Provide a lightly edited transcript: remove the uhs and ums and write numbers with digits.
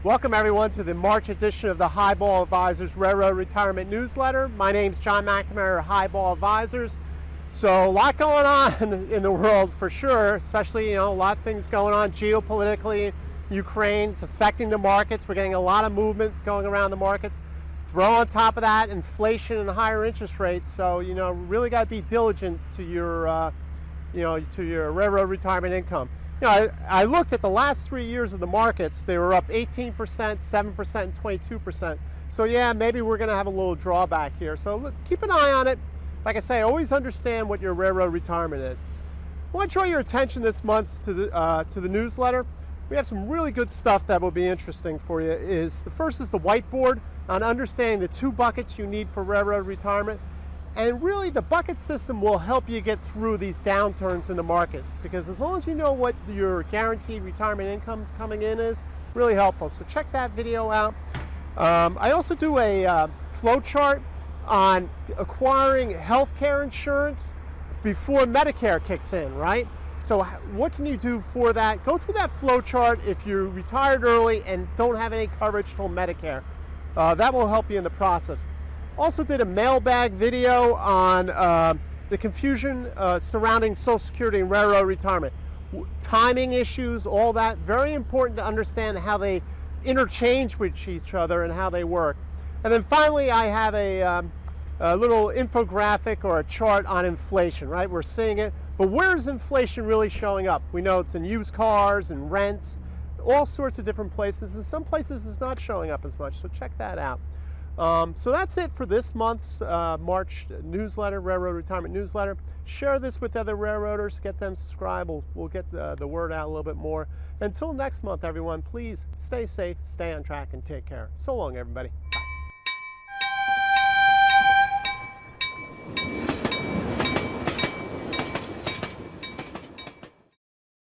Welcome everyone to the March edition of the Highball Advisors Railroad Retirement Newsletter. My name is John McNamara of Highball Advisors. So a lot going on in the world for sure, especially a lot of things going on geopolitically. Ukraine's affecting the markets. We're getting a lot of movement going around the markets. Throw on top of that inflation and higher interest rates. So really got to be diligent to your to your railroad retirement income. I looked at the last 3 years of the markets. They were up 18%, 7%, and 22%. So yeah, maybe we're going to have a little drawback here. So let's keep an eye on it. Like I say, always understand what your railroad retirement is. I want to draw your attention this month to the newsletter. We have some really good stuff that will be interesting for you. The first is the whiteboard on understanding the 2 buckets you need for railroad retirement. And really, the bucket system will help you get through these downturns in the markets, because as long as you know what your guaranteed retirement income coming in is, really helpful. So check that video out. I also do a flow chart on acquiring healthcare insurance before Medicare kicks in, right? So what can you do for that? Go through that flow chart if you're retired early and don't have any coverage till Medicare. That will help you in the process. Also did a mailbag video on the confusion surrounding Social Security and railroad retirement. Timing issues, all that, very important to understand how they interchange with each other and how they work. And then finally, I have a little infographic or a chart on inflation, right? We're seeing it, but where is inflation really showing up? We know it's in used cars and rents, all sorts of different places, and some places it's not showing up as much, so check that out. So that's it for this month's March newsletter, Railroad Retirement Newsletter. Share this with other railroaders, get them subscribed. We'll get the word out a little bit more. Until next month, everyone, please stay safe, stay on track, and take care. So long, everybody. Bye.